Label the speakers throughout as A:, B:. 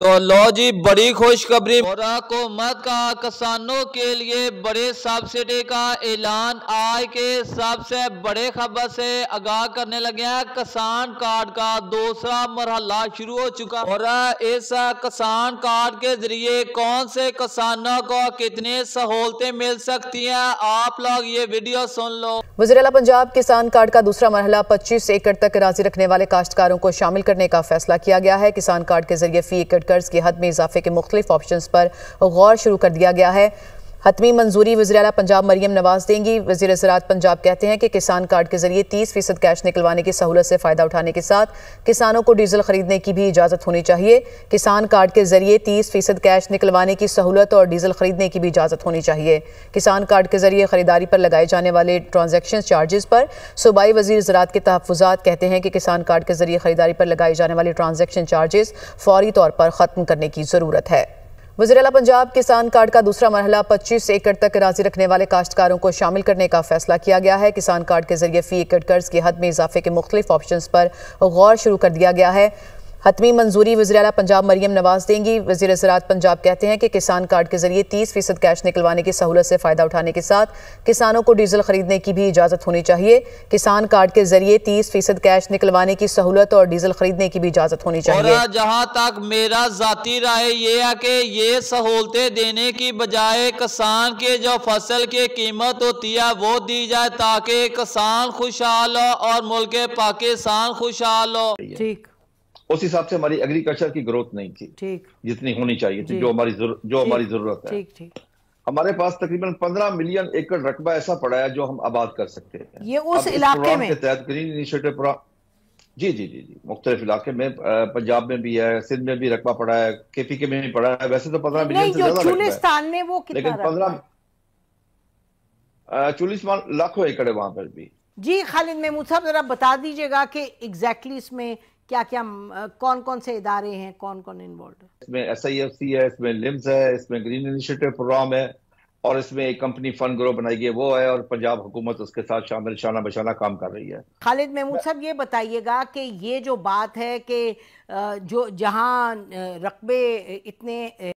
A: تو लो जी बड़ी खुशखबरी और हुकूमत का किसानों के लिए बड़े सब्सिडी का ऐलान आज के सबसे बड़े खबर से आगाह करने लगे हैं। किसान कार्ड का दूसरा मरहला शुरू हो चुका और इस किसान कार्ड के जरिए कौन से किसानों को कितनी सहूलतें मिल सकती हैं, आप लोग ये वीडियो सुन लो।
B: वज़ीर आला पंजाब किसान कार्ड का दूसरा मरहला 25 एकड़ तक राज़ी रखने वाले काश्तकारों को शामिल करने का फैसला किया गया है। किसान कार्ड के जरिए फी एकड़ कर्ज की हद में इजाफे के मुख्तलिफ ऑप्शंस पर गौर शुरू कर दिया गया है। हतमी मंजूरी वज़ीर आला पंजाब मरियम नवाज देंगी। वज़ीर ज़राअत पंजाब कहते हैं कि किसान कार्ड के जरिए 30% कैश निकलवाने की सहूलत से फ़ायदा उठाने के साथ किसानों को डीजल खरीदने की भी इजाज़त होनी चाहिए। किसान कार्ड के जरिए 30% कैश निकलवाने की सहूलत और डीजल खरीदने की भी इजाज़त होनी चाहिए। किसान कार्ड के जरिए खरीदारी पर लगाए जाने वाले ट्रांजैक्शन चार्जेस पर सूबाई वज़ीर ज़राअत के तहफ़्फ़ुज़ात कहते हैं कि किसान कार्ड के जरिए खरीदारी पर लगाए जाने वाले ट्रांजैक्शन चार्जेस फौरी तौर पर ख़त्म करने की ज़रूरत है। वज़ीर आला पंजाब किसान कार्ड का दूसरा मरहला 25 एकड़ तक राज़ी रखने वाले काश्तकारों को शामिल करने का फैसला किया गया है। किसान कार्ड के जरिए फी एकड़ कर्ज की हद में इजाफे के मुख्तलिफ ऑप्शंस पर गौर शुरू कर दिया गया है। हतमी मंजूरी वज़ीर आला पंजाब मरियम नवाज देंगी। वज़ीर ज़राअत पंजाब कहते हैं कि किसान कार्ड के जरिए 30% कैश निकलवाने की सहूलत से फ़ायदा उठाने के साथ किसानों को डीजल खरीदने की भी इजाज़त होनी चाहिए। किसान कार्ड के जरिए 30% कैश निकलवाने की सहूलत और डीजल खरीदने की भी इजाज़त होनी चाहिए।
A: और जहाँ तक मेरा ज़ाती राय ये है कि ये सहूलतें देने की बजाय किसान के जो फसल की कीमत होती है वो दी जाए ताकि किसान खुशहाल हो और मुल्क पाकिस्तान खुशहाल हो।
B: ठीक,
C: उस हिसाब से हमारी एग्रीकल्चर की ग्रोथ नहीं थी
B: ठीक,
C: जितनी होनी चाहिए थी, जो हमारी जरूरत है।
B: ठीक, ठीक।
C: हमारे पास तकरीबन 15 मिलियन एकड़ रकबा ऐसा पड़ा है जो हम आबाद कर सकते हैं।
B: ये उस इलाके में
C: के तहत ग्रीन इनिशिएटिव जी जी जी जी मुख्तलिफ इलाके में, पंजाब में भी है, सिंध में भी रकबा पड़ा है, KPK में भी पड़ा है। वैसे तो 15 मिलियन से ज्यादा
B: चुलिस्तान में वो कितना
C: 40 लाख एकड़ है वहां पर भी।
B: जी खालिद महमूद साहब जरा बता दीजिएगा कि एग्जैक्टली इसमें क्या क्या कौन कौन से इदारे हैं, कौन कौन इन्वॉल्व है?
C: इसमें SIFC है, इसमें लिम्स है, इसमें ग्रीन इनिशिएटिव प्रोग्राम है और इसमें एक कंपनी फंड ग्रो बनाई गई वो है और पंजाब हुकूमत उसके साथ शामिल शाना बशाना काम कर रही है।
B: खालिद महमूद साहब ये बताइएगा कि ये जो बात है कि जो जहां रकबे इतने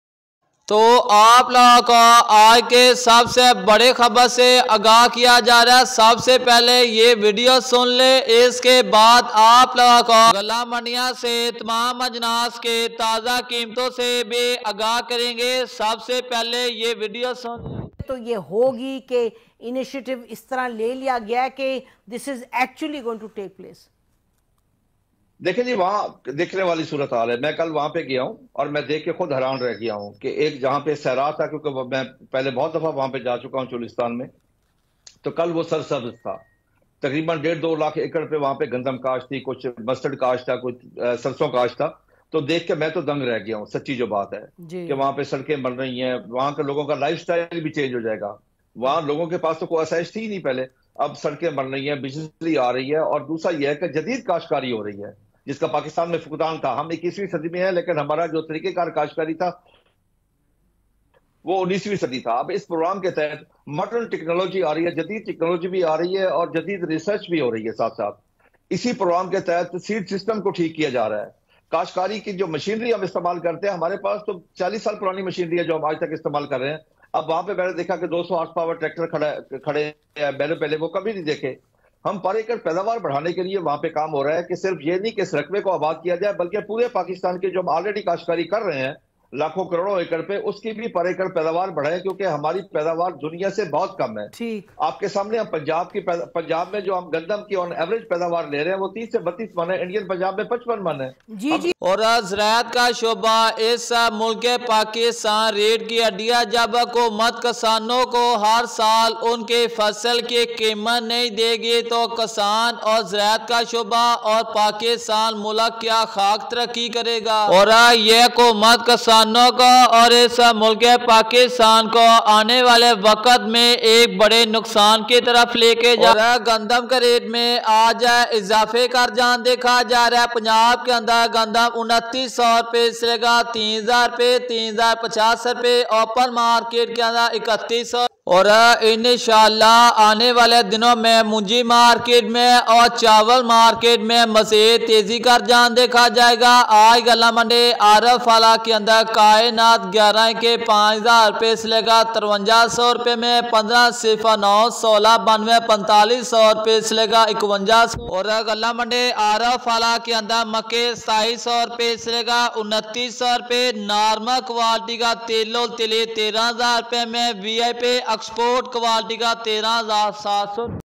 A: तो आप लोगों को आज के सबसे बड़े खबर से आगाह किया जा रहा है। सबसे पहले ये वीडियो सुन ले, इसके बाद आप लोगों को गला मंडिया से तमाम अजनास के ताज़ा कीमतों से भी आगाह करेंगे। सबसे पहले ये वीडियो सुन
B: तो ये होगी कि इनिशिएटिव इस तरह ले लिया गया है कि this is actually going to take place.
C: देखिए जी, वहां देखने वाली सूरत हाल है। मैं कल वहां पे गया हूं और मैं देख के खुद हैरान रह गया हूं कि एक जहां पे सहरा था, क्योंकि मैं पहले बहुत दफा वहां पे जा चुका हूं चुलिस्तान में, तो कल वो सरसब्ज था। तकरीबन 1.5-2 लाख एकड़ पे वहां पे गंदम काश्त थी, कुछ मस्टर्ड काश्त था, कुछ सरसों काश्त था। तो देख के मैं तो दंग रह गया हूँ, सच्ची जो बात है कि वहां पे सड़कें बन रही हैं, वहां के लोगों का लाइफ स्टाइल भी चेंज हो जाएगा। वहां लोगों के पास तो कोई आसाइश थी नहीं पहले, अब सड़कें बन रही हैं, बिजली आ रही है और दूसरा यह है कि जदीद काश्तकारी हो रही है जिसका पाकिस्तान में फुकदान था। हम 21वीं सदी में है लेकिन हमारा जो तरीकेकार काश्तकारी था वो 19वीं सदी था। अब इस प्रोग्राम के तहत मॉडर्न टेक्नोलॉजी आ रही है, जदीद टेक्नोलॉजी भी आ रही है और जदीद रिसर्च भी हो रही है साथ साथ। इसी प्रोग्राम के तहत सीड सिस्टम को ठीक किया जा रहा है। काश्तकारी की जो मशीनरी हम इस्तेमाल करते हैं, हमारे पास तो 40 साल पुरानी मशीनरी है जो हम आज तक इस्तेमाल कर रहे हैं। अब वहां पे मैंने देखा कि 200 हॉर्स पावर ट्रैक्टर खड़े हैं, मैंने पहले वो कभी नहीं देखे। हम पर एकड़ पैदावार बढ़ाने के लिए वहां पे काम हो रहा है कि सिर्फ ये नहीं कि इस रकबे को आबाद किया जाए बल्कि पूरे पाकिस्तान के जो हम ऑलरेडी काश्तकारी कर रहे हैं लाखों करोड़ों एकड़ पे, उसकी भी पर एकड़ पैदावार बढ़ाए क्योंकि हमारी पैदावार दुनिया से बहुत कम है।
B: ठीक,
C: आपके सामने हम पंजाब में जो हम गंदम की ऑन एवरेज पैदावार ले रहे हैं वो 30 से 32 मन है, इंडियन पंजाब में 55 मन है।
B: जी जी।
A: और ज़राअत का शोबा इस मुल्क पाकिस्तान रीढ़ की हड्डियाँ। जब हुकूमत किसानों को हर साल उनके फसल की कीमत नहीं देगी तो किसान और ज़राअत का शोबा और पाकिस्तान मुल्क क्या खाक तरक्की करेगा। और ये हुकूमत किसानों को और इस मुल्क पाकिस्तान को आने वाले वक्त में एक बड़े नुकसान की तरफ लेके जा रहा है। गंदम के रेट में आज इजाफे का रुझान देखा जा रहा है। पंजाब के अंदर गंदम 2900 रुपये चलेगा, 3000 रुपये, 3050 रुपये, ओपन मार्केट के अंदर 3100। और इंशाअल्लाह आने वाले दिनों में मुंजी मार्केट में और चावल मार्केट में मज़ीद तेजी का रुझान देखा जाएगा। आज गला मंडी आरफ वाला के अंदर कायनात 11 के 5000 रुपये से लेकर 5300 रुपये में, 1509 16 92 4500 रुपये से लेकर 5100, और गला मंडी आरफ वाला के अंदर मक्के 2700 रुपये से लेकर 2900 रुपये, नॉर्मल क्वालिटी का तेलो तिले 13000 रुपये में, VIP एक्सपोर्ट क्वालिटी का 13700।